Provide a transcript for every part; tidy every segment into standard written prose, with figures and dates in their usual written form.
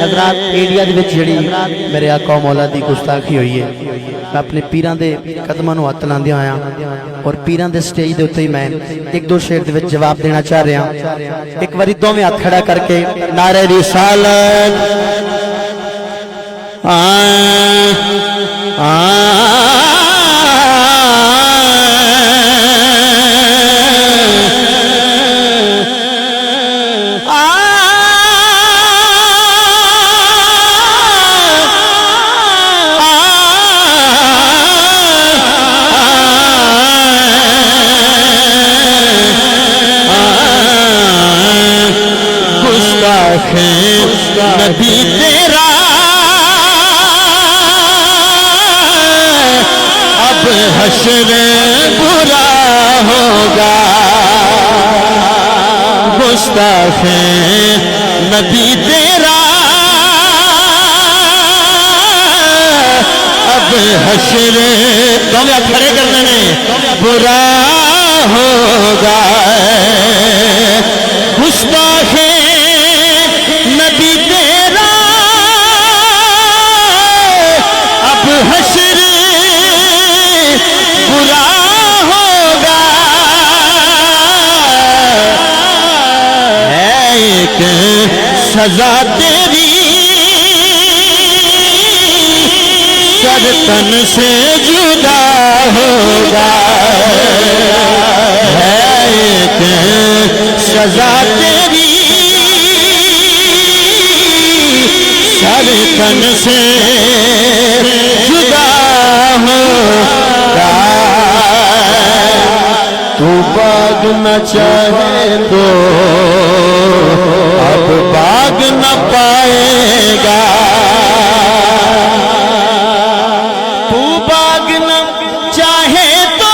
हज़रात India दे विच जिहड़ी मेरे आका मौला दी गुस्ताखी हुई है, मैं अपने पीरां दे कदमां नूं हत्थ लांदे होया और पीरां दे स्टेज दे उत्ते ही मैं एक दो शेर दे विच जवाब देना चाह रहा। एक बारी दोवें हाथ खड़ा करके नारे रिसालत नबी तेरा अब हश्र बुरा होगा, गुस्ताखे नबी तेरा अब हश्र खड़े कर देने बुरा होगा। गुस्ताखे नबी तेरा अब हश्र बुरा होगा। है एक सजा तेरी सर तन से जुदा होगा। है एक सजा तेरी सर तन से जुदा होगा। तू बाग न चाहे तो अब बाग न पाएगा। तू बाग न चाहे तो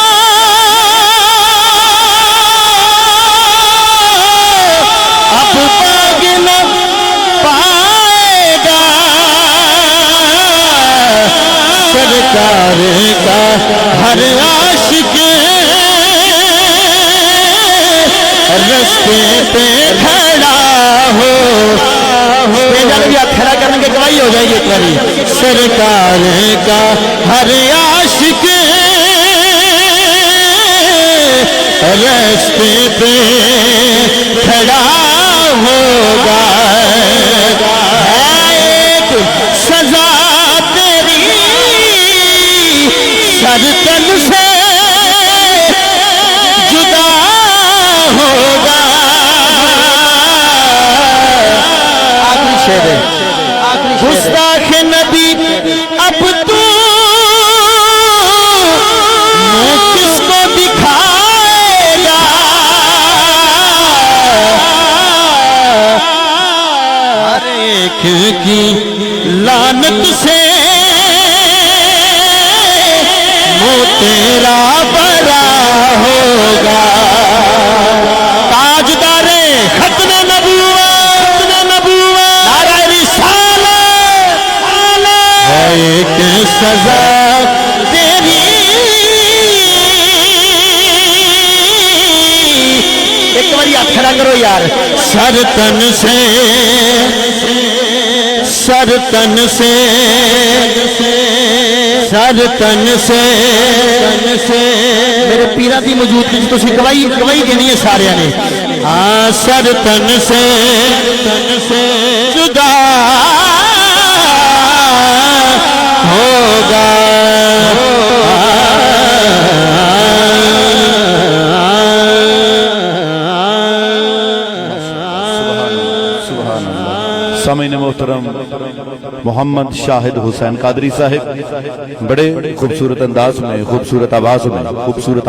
अब बाग न पाएगा। सरकार का हर आशिक रस्ते पे खड़ा हो। खड़ा करने की गवाही हो जाएगी एक बारी। सरकार का हर आशिक रस्ते पे खड़ा होगा। एक सजा तेरी सर तन से जुदा होगा। आखिरी शेर है, गुस्ताख नबी अब तू मुँह किसको दिखाएगा। हर एक की लानत से मुँह तेरा बड़ा होगा। ताजदारे खत्म नबूवत नारे रिसालत है एक सजा तेरी। एक बार याद खड़ा करो यार। सर तन से सर तन से सर तन से मेरे पीरा की मौजूदगी तुसी गवाही देनी है सारिया ने। हाँ सर तन से जुदा होगा। सामीन मोहतरम मोहम्मद शाहिद हुसैन कादरी साहिब बड़े खूबसूरत अंदाज में, खूबसूरत आवाज में, खूबसूरत